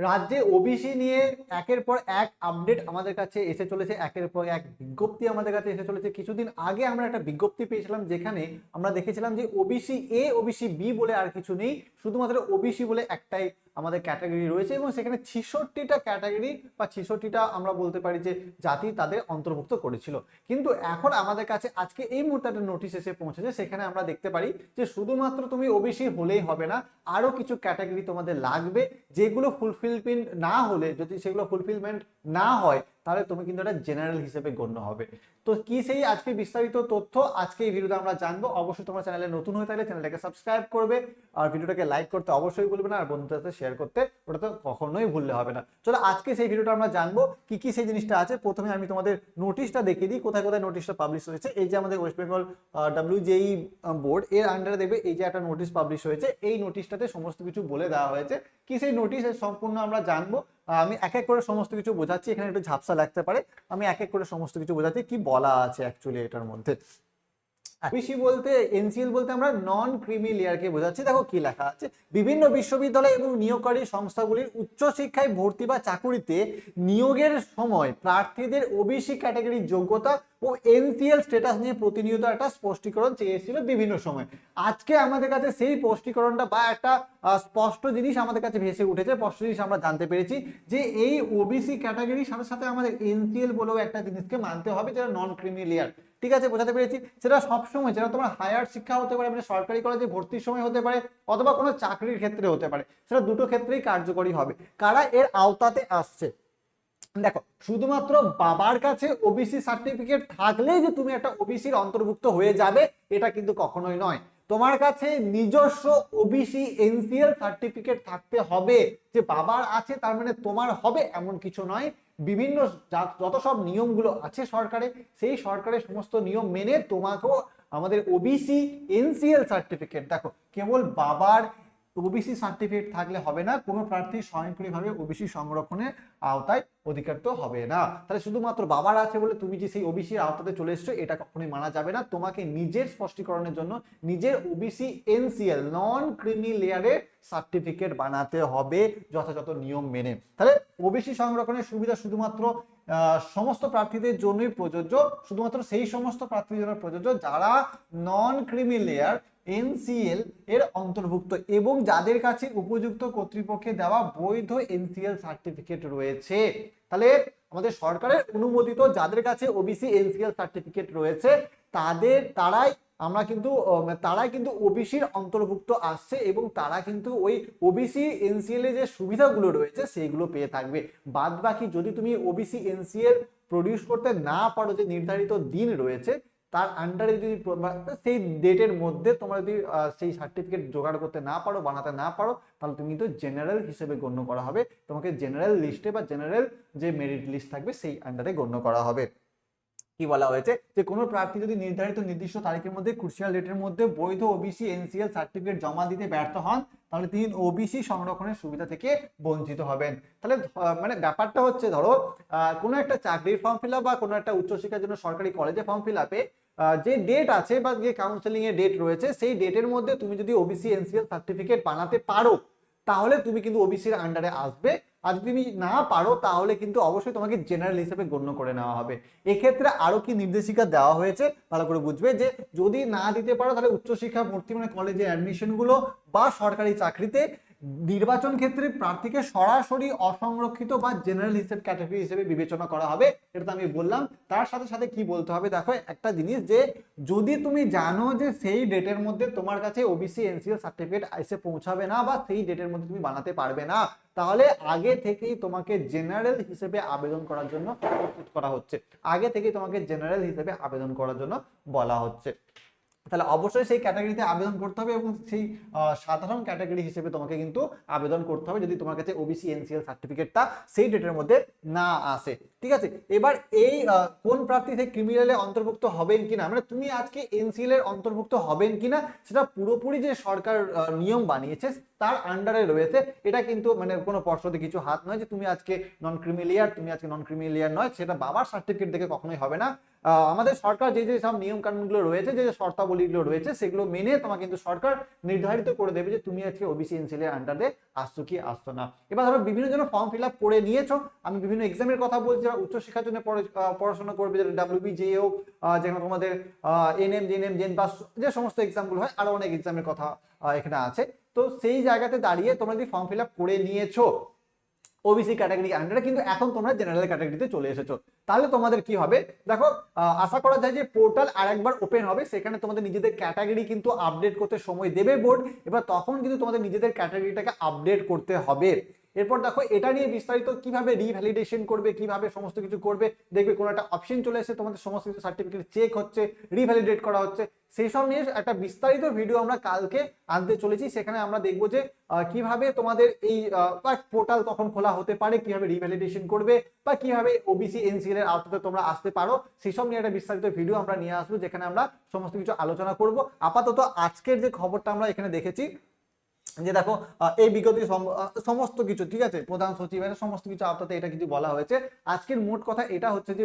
রাজ্যে ওবিসি নিয়ে একের পর এক আপডেট আমাদের কাছে এসে চলেছে, একের পর এক বিজ্ঞপ্তি আমাদের কাছে এসে চলেছে। কিছুদিন আগে আমরা একটা বিজ্ঞপ্তি পেয়েছিলাম যেখানে আমরা দেখেছিলাম যে ওবিসি এ ওবিসি বি বলে আর কিছু নেই, শুধুমাত্র ওবিসি বলে একটাই আমাদের ক্যাটাগরি রয়েছে এবং সেখানে 66টা ক্যাটাগরি বা 66টা আমরা বলতে পারি যে জাতি তাদের অন্তর্ভুক্ত করেছিল। কিন্তু এখন আমাদের কাছে আজকে এই মুহূর্তে একটা নোটিশ এসে পৌঁছেছে, সেখানে আমরা দেখতে পারি যে শুধুমাত্র তুমি ওবিসি হলেই হবে না, আরো কিছু ক্যাটাগরি তোমাদের লাগবে, যেগুলো ফুলফিলমেন্ট না হলে, যদি সেগুলো ফুলফিলমেন্ট না হয় তাহলে তুমি কিন্তু একটা জেনারেল হিসেবে গণ্য হবে। তো কি সেই আজকে বিস্তারিত তথ্য আজকে এই ভিডিওতে আমরা জানবো। অবশ্যই তোমার চ্যানেলে নতুন হয়ে থাকলে চ্যানেলটাকে সাবস্ক্রাইব করবে আর ভিডিওটাকে লাইক করতে অবশ্যই ভুলবে না, আর বন্ধুদের সাথে শেয়ার করতে ওটা তো কখনোই ভুললে হবে না। চলো আজকে সেই ভিডিওটা আমরা জানবো কি কি সেই জিনিসটা আছে। প্রথমে আমি তোমাদের নোটিশটা দেখিয়ে দিই কোথায় কোথায় নোটিশটা পাবলিশ হয়েছে। এই যে আমাদের ওয়েস্ট বেঙ্গল WJEE বোর্ড এর আন্ডারে দেখবে এই যে একটা নোটিশ পাবলিশ হয়েছে, এই নোটিশটাতে সমস্ত কিছু বলে দেওয়া হয়েছে। কি সেই নোটিশ সম্পূর্ণ আমরা জানবো। আমি এক এক করে সমস্ত কিছু বোঝাচ্ছি, এখানে একটু ঝাপসা লাগতে পারে, আমি এক এক করে সমস্ত কিছু বোঝাচ্ছি কি বলা আছে অ্যাকচুয়ালি এটার মধ্যে। ওবিসি বলতে এনসিএল বলতে আমরা নন ক্রিমি লেয়ারকে বোঝাচ্ছি। দেখো কি লেখা আছে, বিভিন্ন বিশ্ববিদ্যালয় এবং নিয়োগকারী সংস্থাগুলির উচ্চশিক্ষায় ভর্তি বা চাকুরিতে নিয়োগের সময় প্রার্থীদের ওবিসি ক্যাটাগরির যোগ্যতা ও এনসিএল স্ট্যাটাস নিয়ে প্রতিনিয়ত একটা স্পষ্টীকরণ চেয়েছিল বিভিন্ন সময়। আজকে আমাদের কাছে সেই স্পষ্টীকরণটা বা একটা স্পষ্ট জিনিস আমাদের কাছে ভেসে উঠেছে, স্পষ্ট জিনিস আমরা জানতে পেরেছি যে এই ওবিসি ক্যাটাগরির সাথে সাথে আমাদের এনসিএল বলেও একটা জিনিসকে মানতে হবে, যেটা নন ক্রিমি লেয়ার। ঠিক আছে, বোঝাতে পেরেছি। সেটা সবসময়, যেটা তোমার হায়ার শিক্ষা হতে পারে, মানে সরকারি কলেজে ভর্তির সময় হতে পারে অথবা কোনো চাকরির ক্ষেত্রে হতে পারে, সেটা দুটো ক্ষেত্রেই কার্যকরী হবে। কারা এর আওতাতে আসছে, দেখো শুধুমাত্র বাবার কাছে ওবিসি সার্টিফিকেট থাকলেই যে তুমি একটা ওবিসির অন্তর্ভুক্ত হয়ে যাবে এটা কিন্তু কখনোই নয়। তোমার কাছে নিজস্ব ওবিসি এনসিএল সার্টিফিকেট থাকতে হবে। যে বাবার আছে তার মানে তোমার হবে এমন কিছু নয়। বিভিন্ন যত সব নিয়মগুলো আছে সরকারে, সেই সরকারের সমস্ত নিয়ম মেনে তোমাকেও আমাদের ওবিসি এনসিএল সার্টিফিকেট, দেখো কেবল বাবার ওবিসি সার্টিফিকেট থাকলে হবে না, কোনো প্রার্থী স্বয়ংক্রিয়ভাবে ওবিসি সংরক্ষণের আওতায় অধিকারিত হবে না। তাহলে শুধুমাত্র বাবার আছে বলে তুমি যে সেই ওবিসির আওতাতে চলে এসছো এটা কখনোই মানা যাবে না। তোমাকে নিজের স্পষ্টীকরণের জন্য নিজের ওবিসি এনসিএল নন ক্রিমি লেয়ারের সার্টিফিকেট বানাতে হবে যথাযথ নিয়ম মেনে। তাহলে ওবিসি সংরক্ষণের সুবিধা শুধুমাত্র সমস্ত প্রার্থীদের জন্যই প্রযোজ্য, শুধুমাত্র সেই সমস্ত প্রার্থীদের জন্য প্রযোজ্য যারা নন ক্রিমি লেয়ার এনসিএল এর অন্তর্ভুক্ত এবং যাদের কাছে উপযুক্ত কর্তৃপক্ষে দেওয়া বৈধ এনসিএল সার্টিফিকেট রয়েছে। তাহলে আমাদের সরকারের অনুমোদিত যাদের কাছে ওবিসি এনসিএল সার্টিফিকেট রয়েছে তারাই কিন্তু ওবিসির অন্তর্ভুক্ত আসছে এবং তারা কিন্তু ওই ওবিসি এনসিএল এর যে সুবিধাগুলো রয়েছে সেইগুলো পেয়ে থাকবে। বাদ বাকি যদি তুমি ওবিসি এনসিএল প্রডিউস করতে না পারো, যে নির্ধারিত দিন রয়েছে তার আন্ডারে যদি সেই ডেটের মধ্যে তোমরা যদি সেই সার্টিফিকেট জোগাড় করতে না পারো, বানাতে না পারো, তাহলে তুমি কিন্তু জেনারেল হিসেবে গণ্য করা হবে, তোমাকে জেনারেল লিস্টে বা জেনারেল যে মেরিট লিস্ট থাকবে সেই আন্ডারে গণ্য করা হবে। কি বলা হয়েছে যে কোনো প্রার্থী যদি নির্ধারিত নির্দিষ্ট তারিখের মধ্যে ক্রুশিয়াল ডেটের মধ্যে বৈধ ওবিসি এনসিএল সার্টিফিকেট জমা দিতে ব্যর্থ হন তাহলে তিনি ওবিসি সংরক্ষণের সুবিধা থেকে বঞ্চিত হবেন। তাহলে মানে ব্যাপারটা হচ্ছে, ধরো কোনো একটা চাকরির ফর্ম ফিল আপ বা কোনো একটা উচ্চশিক্ষার জন্য সরকারি কলেজে ফর্ম ফিল আপে যে ডেট আছে বা যে কাউন্সেলিং এর ডেট রয়েছে সেই ডেটের মধ্যে তুমি যদি ওবিসি এনসিএল সার্টিফিকেট বানাতে পারো তাহলে তুমি কিন্তু ওবিসির আন্ডারে আসবে, আর যদি তুমি না পারো তাহলে কিন্তু অবশ্যই তোমাকে জেনারেল হিসেবে গণ্য করে নেওয়া হবে। এক্ষেত্রে আরো কি নির্দেশিকা দেওয়া হয়েছে ভালো করে বুঝবে, যে যদি না দিতে পারো তাহলে উচ্চশিক্ষা ভর্তি মানে কলেজে অ্যাডমিশন গুলো বা সরকারি চাকরিতে নির্বাচন ক্ষেত্রে প্রার্থীকে সরাসরি অসংরক্ষিত বা জেনারেল হিসেবে ক্যাটাগরি হিসেবে বিবেচনা করা হবে। এটা তো আমি বললাম। তার সাথে সাথে কি বলতে হবে, দেখো একটা জিনিস, যে যদি তুমি জানো যে সেই ডেটের মধ্যে তোমার কাছে ওবিসি এনসিএল সার্টিফিকেট এসে পৌঁছাবে না বা সেই ডেটের মধ্যে তুমি বানাতে পারবে না, তাহলে আগে থেকেই তোমাকে জেনারেল হিসেবে আবেদন করার জন্য প্রস্তুত করা হচ্ছে, আগে থেকেই তোমাকে জেনারেল হিসেবে আবেদন করার জন্য বলা হচ্ছে। তাহলে অবশ্যই সেই ক্যাটাগরিতে আবেদন করতে হবে এবং সেই সাধারণ ক্যাটাগরি হিসেবে তোমাকে কিন্তু আবেদন করতে হবে যদি তোমার কাছে ওবিসি এনসিএল সার্টিফিকেটটা সেই ডেটের মধ্যে না আসে। ঠিক আছে, এবার এই কোন প্রার্থী সেই ক্রিমিনালে অন্তর্ভুক্ত হবেন কিনা, মানে তুমি আজকে এনসিএল এর অন্তর্ভুক্ত হবেন কিনা সেটা পুরোপুরি যে সরকার নিয়ম বানিয়েছে তার আন্ডারে রয়েছে। এটা কিন্তু মানে কোনো পর্ষদে কিছু হাত নয় যে তুমি আজকে নন ক্রিমিলিয়ার, তুমি আজকে নন ক্রিমিলিয়ার নয়, সেটা বাবার সার্টিফিকেট দেখে কখনোই হবে না। আমাদের সরকার যে যে সব নিয়ম কানুনগুলো রয়েছে, যে যে শর্তাবলীগুলো রয়েছে, সেগুলো মেনে তোমাকে কিন্তু সরকার নির্ধারিত করে দেবে যে তুমি আজকে ওবিসি এনসিএল এর আন্ডারে আসছো কি আসছো না। এবার ধরো বিভিন্ন জন ফর্ম ফিল আপ করে নিয়েছো, আমি বিভিন্ন এক্সামের কথা বলছি, যারা উচ্চশিক্ষার জন্য পড়াশোনা করবে, যেটা ডাব্লিউবি জে হোক, যেখানে তোমাদের এনএম জেএনএম জেন পাস যে সমস্ত এক্সামগুলো হয়, আরো অনেক এক্সামের কথা এখানে আছে। তো সেই জায়গাতে দাঁড়িয়ে তোমরা যদি ফর্ম ফিল আপ করে নিয়েছো ওবিসি ক্যাটাগরি আন্ডারে, কিন্তু এখন তোমরা জেনারেল ক্যাটাগরিতে চলে এসেছো, তাহলে তোমাদের কি হবে দেখো, আশা করা যায় যে পোর্টাল আরেকবার ওপেন হবে, সেখানে তোমাদের নিজেদের ক্যাটাগরি কিন্তু আপডেট করতে সময় দেবে বোর্ড। এবার তখন কিন্তু তোমাদের নিজেদের ক্যাটাগরিটাকে আপডেট করতে হবে। এরপর দেখো এটা নিয়ে বিস্তারিত কিভাবে রিভ্যালিডেশন করবে, কিভাবে সমস্ত কিছু করবে, দেখবে কোনো একটা অপশন চলে এসে তোমাদের সমস্ত কিছু সার্টিফিকেট চেক হচ্ছে, রিভ্যালিডেট করা হচ্ছে, সেই সব নিয়ে একটা বিস্তারিত ভিডিও আমরা কালকে আনতে চলেছি। সেখানে আমরা দেখবো যে কিভাবে তোমাদের এই পোর্টাল তখন খোলা হতে পারে, কিভাবে রিভ্যালিডেশন করবে, বা কিভাবে ওবিসি এনসিএল এর আওতাতে তোমরা আসতে পারো, সেই সব নিয়ে একটা বিস্তারিত ভিডিও আমরা নিয়ে আসবো, যেখানে আমরা সমস্ত কিছু আলোচনা করব। আপাতত আজকের যে খবরটা আমরা এখানে দেখেছি, যে দেখো এই বিগত সমস্ত কিছু ঠিক আছে, প্রধান সচিবের সমস্ত কিছু আওতাতে এটা কিছু বলা হয়েছে। আজকের মোট কথা এটা হচ্ছে যে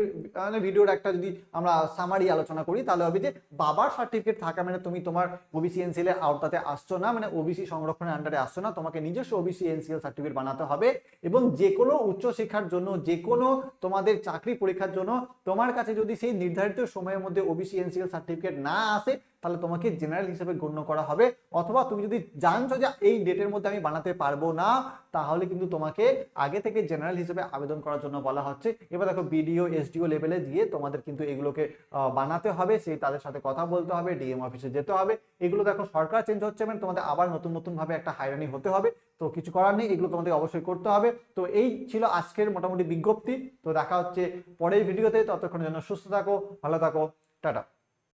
ভিডিওর একটা যদি আমরা সামারি আলোচনা করি, তাহলে হবে যে বাবার সার্টিফিকেট থাকা মানে তুমি তোমার ওবিসি এনসিএল এর আওতাতে আসছো না, মানে ওবিসি সংরক্ষণের আন্ডারে আসছো না, তোমাকে নিজস্ব ওবিসি এনসিএল সার্টিফিকেট বানাতে হবে। এবং যে কোনো উচ্চশিক্ষার জন্য, যে কোনো তোমাদের চাকরি পরীক্ষার জন্য তোমার কাছে যদি সেই নির্ধারিত সময়ের মধ্যে ওবিসি এনসিএল সার্টিফিকেট না আসে, তাহলে তোমাকে জেনারেল হিসেবে গণ্য করা হবে। অথবা তুমি যদি জানছো যে এই ডেটের মধ্যে আমি বানাতে পারবো না, তাহলে কিন্তু তোমাকে আগে থেকে জেনারেল হিসেবে আবেদন করার জন্য বলা হচ্ছে। এবার দেখো বিডিও এসডিও লেভেলে গিয়ে তোমাদের কিন্তু এগুলোকে বানাতে হবে, সেই তাদের সাথে কথা বলতে হবে, ডিএম অফিসে যেতে হবে। এগুলো দেখো সরকার চেঞ্জ হচ্ছে, মানে তোমাদের আবার নতুন নতুন ভাবে একটা হয়রানি হতে হবে। তো কিছু করার নেই, এগুলো তোমাদের অবশ্যই করতে হবে। তো এই ছিল আজকের মোটামুটি বিজ্ঞপ্তি। তো দেখা হচ্ছে পরের ভিডিওতে, ততক্ষণের জন্য সুস্থ থাকো, ভালো থাকো, টাটা।